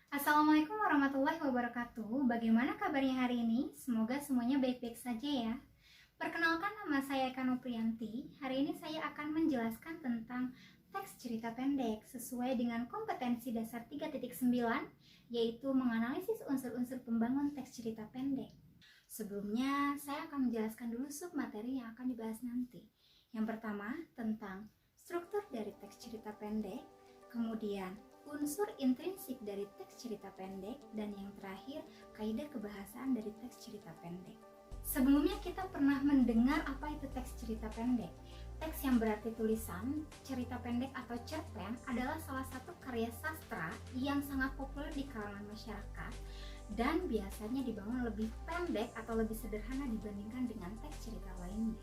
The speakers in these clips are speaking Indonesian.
Assalamualaikum warahmatullahi wabarakatuh. Bagaimana kabarnya hari ini? Semoga semuanya baik-baik saja ya. Perkenalkan, nama saya Eka Nopriyanti. Hari ini saya akan menjelaskan tentang teks cerita pendek sesuai dengan kompetensi dasar 3.9, yaitu menganalisis unsur-unsur pembangun teks cerita pendek. Sebelumnya, saya akan menjelaskan dulu submateri yang akan dibahas nanti. Yang pertama, tentang struktur dari teks cerita pendek, kemudian unsur intrinsik dari teks cerita pendek, dan yang terakhir, kaidah kebahasaan dari teks cerita pendek. Sebelumnya kita pernah mendengar apa itu teks cerita pendek. Teks yang berarti tulisan, cerita pendek atau cerpen adalah salah satu karya sastra yang sangat populer di kalangan masyarakat dan biasanya dibangun lebih pendek atau lebih sederhana dibandingkan dengan teks cerita lainnya.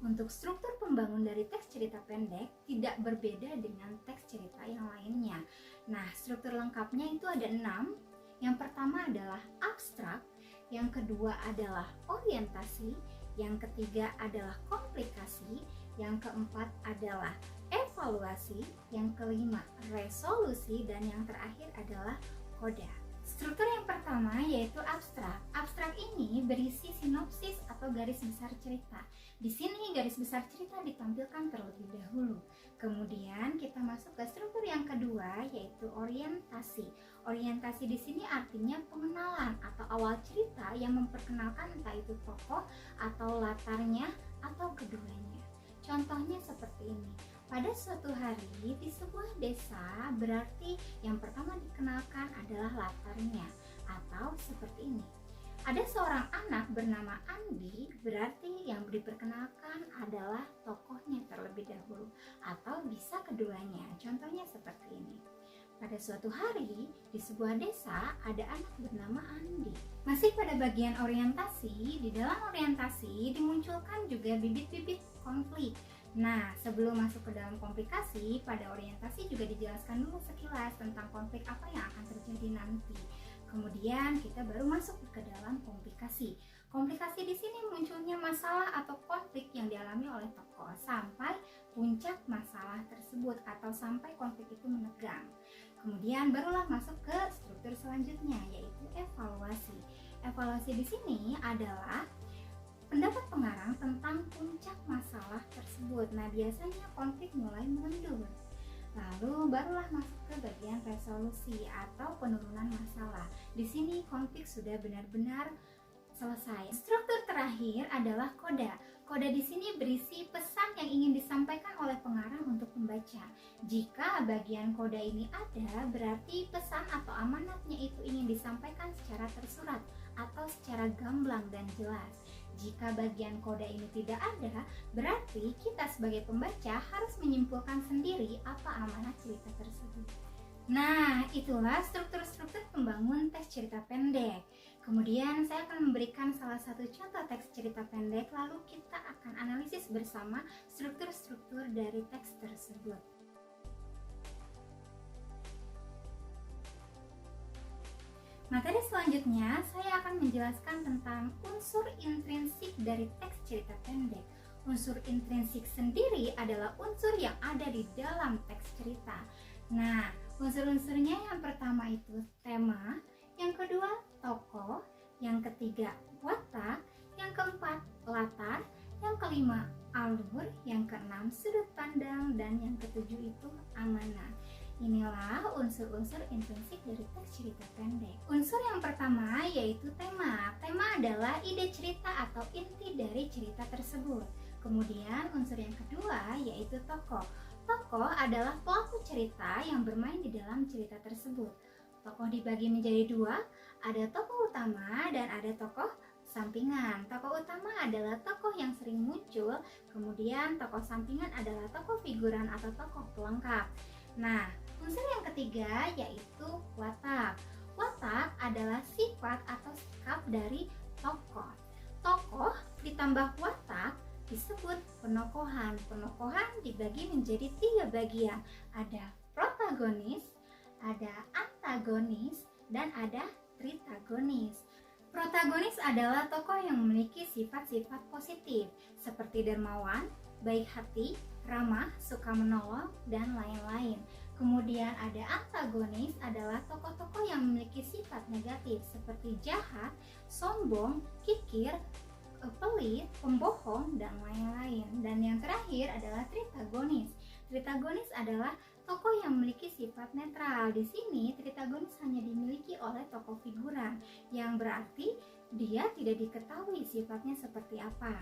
Untuk struktur pembangun dari teks cerita pendek tidak berbeda dengan teks cerita yang lainnya. Nah, struktur lengkapnya itu ada 6. Yang pertama adalah abstrak, yang kedua adalah orientasi, yang ketiga adalah komplikasi, yang keempat adalah evaluasi, yang kelima resolusi, dan yang terakhir adalah koda. Struktur yang pertama yaitu abstrak. Abstrak ini berisi sinopsis atau garis besar cerita. Di sini garis besar cerita ditampilkan terlebih dahulu. Kemudian kita masuk ke struktur yang kedua yaitu orientasi. Orientasi di sini artinya pengenalan atau awal cerita yang memperkenalkan entah itu tokoh atau latarnya atau keduanya. Contohnya seperti ini. Pada suatu hari di sebuah desa, berarti yang pertama dikenalkan adalah latarnya, atau seperti ini. Ada seorang anak bernama Andi, berarti yang diperkenalkan adalah tokohnya terlebih dahulu, atau bisa keduanya. Contohnya seperti ini. Pada suatu hari, di sebuah desa ada anak bernama Andi. Masih pada bagian orientasi, di dalam orientasi dimunculkan juga bibit-bibit konflik. Nah, sebelum masuk ke dalam komplikasi, pada orientasi juga dijelaskan dulu sekilas tentang konflik apa yang akan terjadi nanti. Kemudian kita baru masuk ke dalam komplikasi. Komplikasi di sini munculnya masalah atau konflik yang dialami oleh tokoh sampai puncak masalah tersebut atau sampai konflik itu menegang. Kemudian barulah masuk ke struktur selanjutnya yaitu evaluasi. Evaluasi di sini adalah pendapat pengarang tentang puncak masalah tersebut. Nah, biasanya konflik mulai mengendur. Lalu barulah masuk ke bagian resolusi atau penurunan masalah. Di sini konflik sudah benar-benar selesai. Struktur terakhir adalah koda. Koda di sini berisi pesan yang ingin disampaikan oleh pengarang untuk pembaca. Jika bagian koda ini ada, berarti pesan atau amanatnya itu ingin disampaikan secara tersurat atau secara gamblang dan jelas. Jika bagian koda ini tidak ada, berarti kita sebagai pembaca harus menyimpulkan sendiri apa amanat cerita tersebut. Nah, itulah struktur-struktur pembangun teks cerita pendek. Kemudian saya akan memberikan salah satu contoh teks cerita pendek, lalu kita akan analisis bersama struktur-struktur dari teks tersebut. Materi selanjutnya, saya akan menjelaskan tentang unsur intrinsik dari teks cerita pendek. Unsur intrinsik sendiri adalah unsur yang ada di dalam teks cerita. Nah, unsur-unsurnya yang pertama itu tema, yang kedua tokoh, yang ketiga watak, yang keempat latar, yang kelima alur, yang keenam sudut pandang, dan yang ketujuh itu amanah. Inilah unsur-unsur intrinsik dari teks cerita pendek. Unsur yang pertama yaitu tema. Tema adalah ide cerita atau inti dari cerita tersebut. Kemudian unsur yang kedua yaitu tokoh. Tokoh adalah pelaku cerita yang bermain di dalam cerita tersebut. Tokoh dibagi menjadi dua, ada tokoh utama dan ada tokoh sampingan. Tokoh utama adalah tokoh yang sering muncul, kemudian tokoh sampingan adalah tokoh figuran atau tokoh pelengkap. Nah, unsur yang ketiga yaitu watak. Watak adalah sifat atau sikap dari tokoh. Tokoh ditambah watak disebut penokohan. Penokohan dibagi menjadi 3 bagian. Ada protagonis, ada antagonis, dan ada tritagonis. Protagonis adalah tokoh yang memiliki sifat-sifat positif seperti dermawan, baik hati, ramah, suka menolong, dan lain-lain. Kemudian ada antagonis adalah tokoh-tokoh yang memiliki sifat negatif seperti jahat, sombong, kikir, pelit, pembohong, dan lain-lain. Dan yang terakhir adalah tritagonis. Tritagonis adalah tokoh yang memiliki sifat netral. Di sini tritagonis hanya dimiliki oleh tokoh figuran, yang berarti dia tidak diketahui sifatnya seperti apa.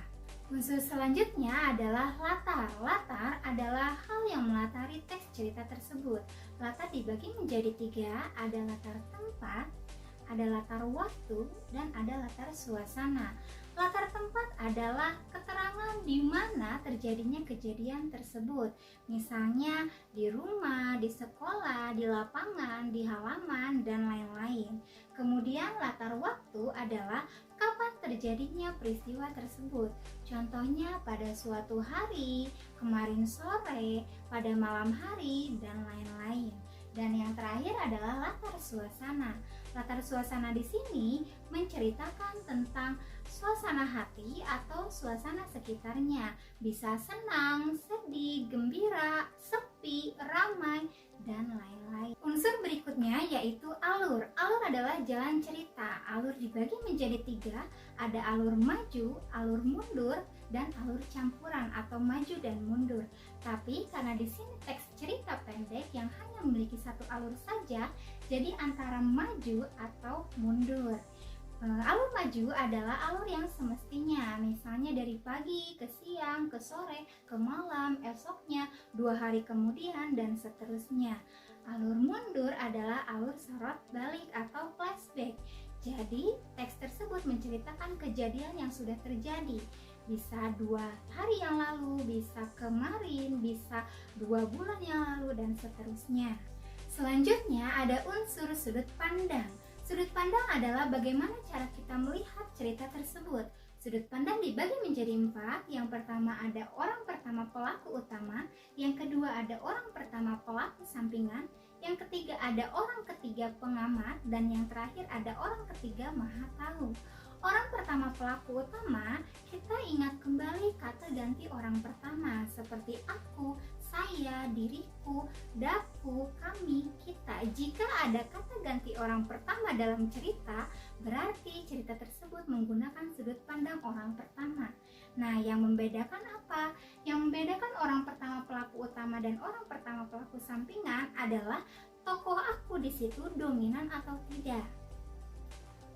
Unsur selanjutnya adalah latar. Latar adalah hal yang melatari teks cerita tersebut. Latar dibagi menjadi 3, ada latar tempat, ada latar waktu, dan ada latar suasana. Latar tempat adalah keterangan di mana terjadinya kejadian tersebut. Misalnya di rumah, di sekolah, di lapangan, di halaman, dan lain-lain. Kemudian latar waktu adalah kapan terjadinya peristiwa tersebut. Contohnya pada suatu hari, kemarin sore, pada malam hari, dan lain-lain. Dan yang terakhir adalah latar suasana. Latar suasana di sini menceritakan tentang suasana hati atau suasana sekitarnya. Bisa senang, sedih, gembira, sepi, ramai, dan lain-lain. Unsur berikutnya yaitu alur. Alur adalah jalan cerita. Alur dibagi menjadi 3, ada alur maju, alur mundur, dan alur campuran atau maju dan mundur. Tapi karena di sini teks cerita pendek yang hanya memiliki satu alur saja, jadi antara maju atau mundur. Alur maju adalah alur yang semestinya, misalnya dari pagi ke siang, ke sore, ke malam, esoknya, 2 hari kemudian, dan seterusnya. Alur mundur adalah alur sorot balik atau flashback. Jadi teks tersebut menceritakan kejadian yang sudah terjadi. Bisa 2 hari yang lalu, bisa kemarin, bisa 2 bulan yang lalu, dan seterusnya. Selanjutnya ada unsur sudut pandang. Sudut pandang adalah bagaimana cara kita melihat cerita tersebut. Sudut pandang dibagi menjadi 4. Yang pertama ada orang pertama pelaku utama, yang kedua ada orang pertama pelaku sampingan, yang ketiga ada orang ketiga pengamat, dan yang terakhir ada orang ketiga maha tahu. Orang pertama pelaku utama, kita ingat kembali kata ganti orang pertama seperti aku, saya, diriku, daku, kami, kita. Jika ada kata ganti orang pertama dalam cerita, berarti cerita tersebut menggunakan sudut pandang orang pertama. Nah, yang membedakan apa? Yang membedakan orang pertama pelaku utama dan orang pertama pelaku sampingan adalah tokoh aku di situ dominan atau tidak.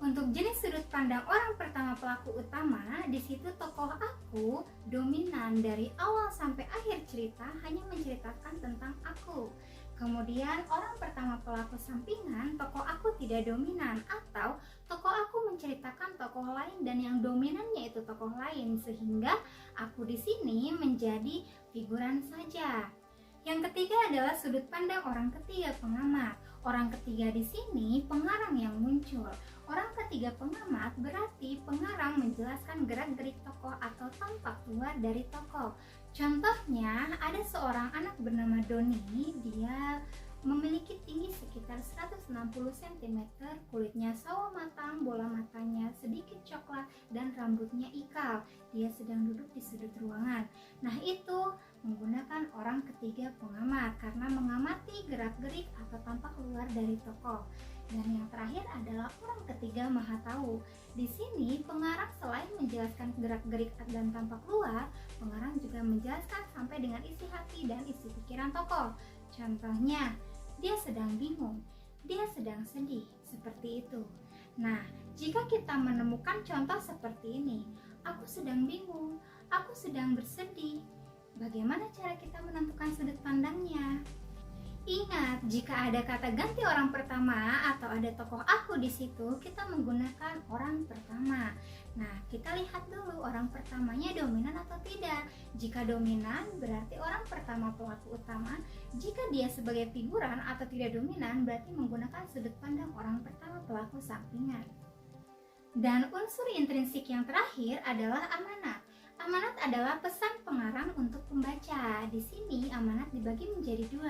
Untuk jenis sudut pandang orang pertama pelaku utama, di situ tokoh aku dominan dari awal sampai akhir cerita hanya menceritakan tentang aku. Kemudian orang pertama pelaku sampingan, tokoh aku tidak dominan atau tokoh aku menceritakan tokoh lain dan yang dominannya itu tokoh lain sehingga aku di sini menjadi figuran saja. Yang ketiga adalah sudut pandang orang ketiga pengamat. Orang ketiga di sini pengarang yang muncul. Orang ketiga pengamat berarti pengarang menjelaskan gerak-gerik tokoh atau tampak luar dari tokoh. Contohnya ada seorang anak bernama Doni, dia memiliki tinggi sekitar 160 cm, kulitnya sawo matang, bola matanya sedikit coklat, dan rambutnya ikal. Dia sedang duduk di sudut ruangan. Nah, itu menggunakan orang ketiga pengamat karena mengamati gerak-gerik atau tampak luar dari tokoh. Dan yang terakhir adalah orang ketiga maha tahu. Di sini pengarang selain menjelaskan gerak-gerik dan tampak luar, pengarang juga menjelaskan sampai dengan isi hati dan isi pikiran tokoh. Contohnya, dia sedang bingung, dia sedang sedih, seperti itu. Nah, jika kita menemukan contoh seperti ini, aku sedang bingung, aku sedang bersedih, bagaimana cara kita menentukan sudut pandangnya? Ingat, jika ada kata ganti orang pertama atau ada tokoh aku di situ, kita menggunakan orang pertama. Nah, kita lihat dulu orang pertamanya dominan atau tidak. Jika dominan, berarti orang pertama pelaku utama. Jika dia sebagai figuran atau tidak dominan, berarti menggunakan sudut pandang orang pertama pelaku sampingan. Dan unsur intrinsik yang terakhir adalah amanat. Amanat adalah pesan pengarang untuk pembaca. Di sini amanat dibagi menjadi 2.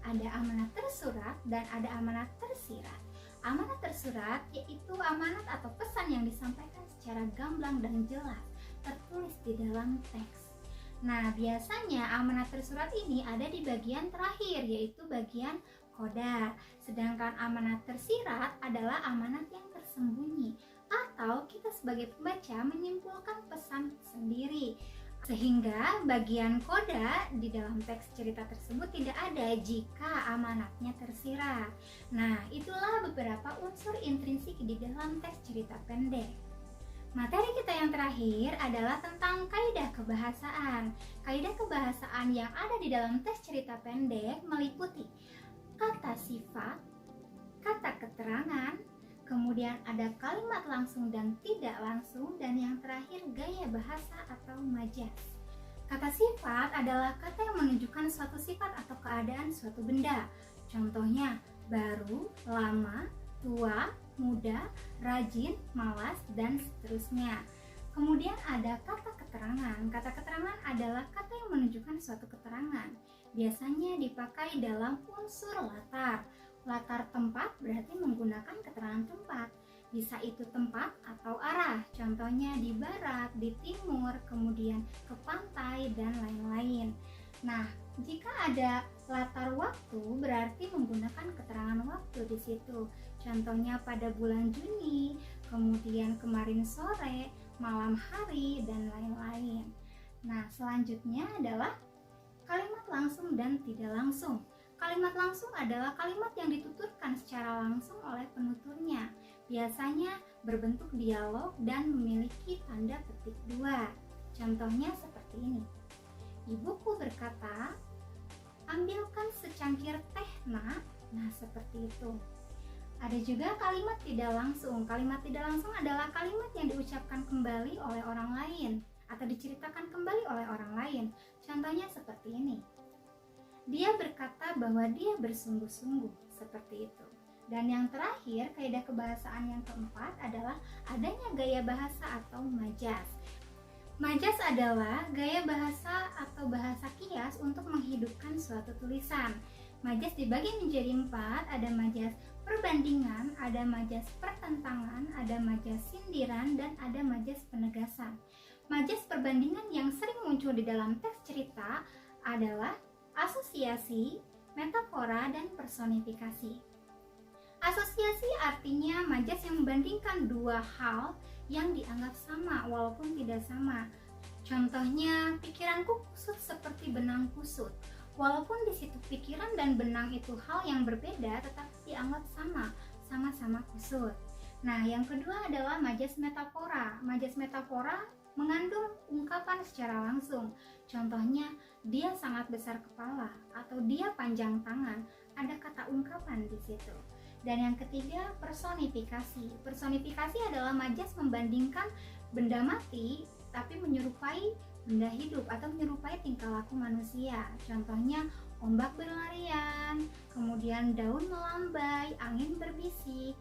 Ada amanat tersurat dan ada amanat tersirat. Amanat tersurat yaitu amanat atau pesan yang disampaikan secara gamblang dan jelas, tertulis di dalam teks. Nah, biasanya amanat tersurat ini ada di bagian terakhir, yaitu bagian koda. Sedangkan amanat tersirat adalah amanat yang tersembunyi, atau kita sebagai pembaca menyimpulkan pesan sendiri. Sehingga bagian koda di dalam teks cerita tersebut tidak ada jika amanatnya tersirat. Nah, itulah beberapa unsur intrinsik di dalam teks cerita pendek. Materi kita yang terakhir adalah tentang kaidah kebahasaan. Kaidah kebahasaan yang ada di dalam teks cerita pendek meliputi kata sifat, kata keterangan, kemudian ada kalimat langsung dan tidak langsung, dan yang terakhir gaya bahasa atau majas. Kata sifat adalah kata yang menunjukkan suatu sifat atau keadaan suatu benda. Contohnya baru, lama, tua, muda, rajin, malas, dan seterusnya. Kemudian ada kata keterangan. Kata keterangan adalah kata yang menunjukkan suatu keterangan. Biasanya dipakai dalam unsur latar. Latar tempat berarti menggunakan keterangan tempat. Bisa itu tempat atau arah. Contohnya di barat, di timur, kemudian ke pantai, dan lain-lain. Nah, jika ada latar waktu berarti menggunakan keterangan waktu di situ. Contohnya pada bulan Juni, kemudian kemarin sore, malam hari, dan lain-lain. Nah, selanjutnya adalah kalimat langsung dan tidak langsung. Kalimat langsung adalah kalimat yang dituturkan secara langsung oleh penuturnya. Biasanya berbentuk dialog dan memiliki tanda petik dua. Contohnya seperti ini. Ibuku berkata, ambilkan secangkir teh, nak. Nah, seperti itu. Ada juga kalimat tidak langsung. Kalimat tidak langsung adalah kalimat yang diucapkan kembali oleh orang lain atau diceritakan kembali oleh orang lain. Contohnya seperti ini. Dia berkata bahwa dia bersungguh-sungguh, seperti itu. Dan yang terakhir, kaidah kebahasaan yang keempat adalah adanya gaya bahasa atau majas. Majas adalah gaya bahasa atau bahasa kias untuk menghidupkan suatu tulisan. Majas dibagi menjadi 4, ada majas perbandingan, ada majas pertentangan, ada majas sindiran, dan ada majas penegasan. Majas perbandingan yang sering muncul di dalam teks cerita adalah asosiasi, metafora, dan personifikasi. Asosiasi artinya majas yang membandingkan dua hal yang dianggap sama walaupun tidak sama. Contohnya, pikiranku kusut seperti benang kusut. Walaupun di situ pikiran dan benang itu hal yang berbeda, tetapi dianggap sama-sama kusut. Nah, yang kedua adalah majas metafora. Majas metafora mengandung ungkapan secara langsung. Contohnya, dia sangat besar kepala atau dia panjang tangan. Ada kata ungkapan di situ. Dan yang ketiga, personifikasi. Personifikasi adalah majas membandingkan benda mati tapi menyerupai benda hidup atau menyerupai tingkah laku manusia. Contohnya, ombak berlarian, kemudian daun melambai, angin berbisik,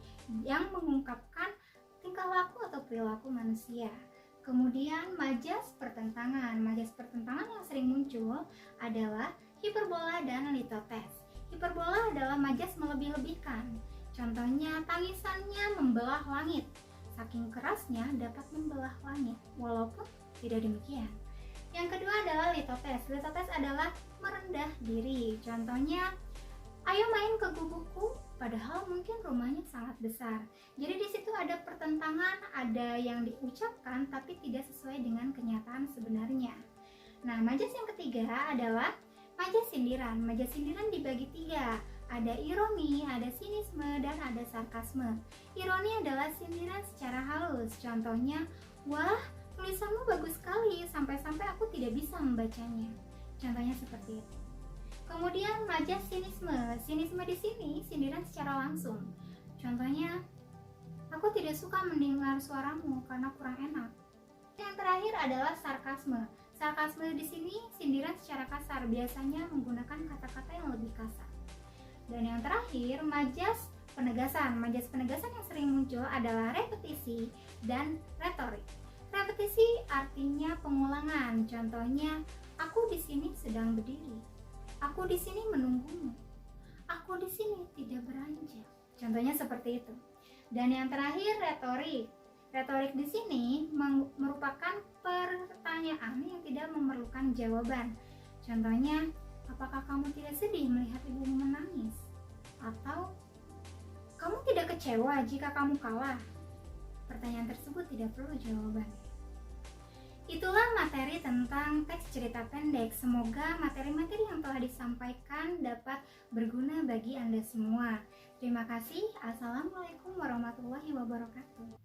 yang mengungkapkan tingkah laku atau perilaku manusia. Kemudian majas pertentangan. Majas pertentangan yang sering muncul adalah hiperbola dan litotes. Hiperbola adalah majas melebih-lebihkan. Contohnya, tangisannya membelah langit. Saking kerasnya dapat membelah langit, walaupun tidak demikian. Yang kedua adalah litotes. Litotes adalah merendah diri. Contohnya, ayo main ke gubukku, padahal mungkin rumahnya sangat besar. Jadi di situ ada pertentangan, ada yang diucapkan tapi tidak sesuai dengan kenyataan sebenarnya. Nah, majas yang ketiga adalah majas sindiran. Majas sindiran dibagi 3. Ada ironi, ada sinisme, dan ada sarkasme. Ironi adalah sindiran secara halus. Contohnya, wah, tulisanmu bagus sekali, sampai-sampai aku tidak bisa membacanya. Contohnya seperti itu. Kemudian majas sinisme. Sinisme di sini sindiran secara langsung. Contohnya, aku tidak suka mendengar suaramu karena kurang enak. Yang terakhir adalah sarkasme. Sarkasme di sini sindiran secara kasar, biasanya menggunakan kata-kata yang lebih kasar. Dan yang terakhir, majas penegasan. Majas penegasan yang sering muncul adalah repetisi dan retorik. Repetisi artinya pengulangan. Contohnya, aku di sini sedang berdiri. Aku di sini menunggumu. Aku di sini tidak beranjak. Contohnya seperti itu. Dan yang terakhir, retorik. Retorik di sini merupakan pertanyaan yang tidak memerlukan jawaban. Contohnya, apakah kamu tidak sedih melihat ibumu menangis? Atau, kamu tidak kecewa jika kamu kalah? Pertanyaan tersebut tidak perlu jawaban. Itulah materi tentang teks cerita pendek. Semoga materi-materi yang telah disampaikan dapat berguna bagi Anda semua. Terima kasih. Assalamualaikum warahmatullahi wabarakatuh.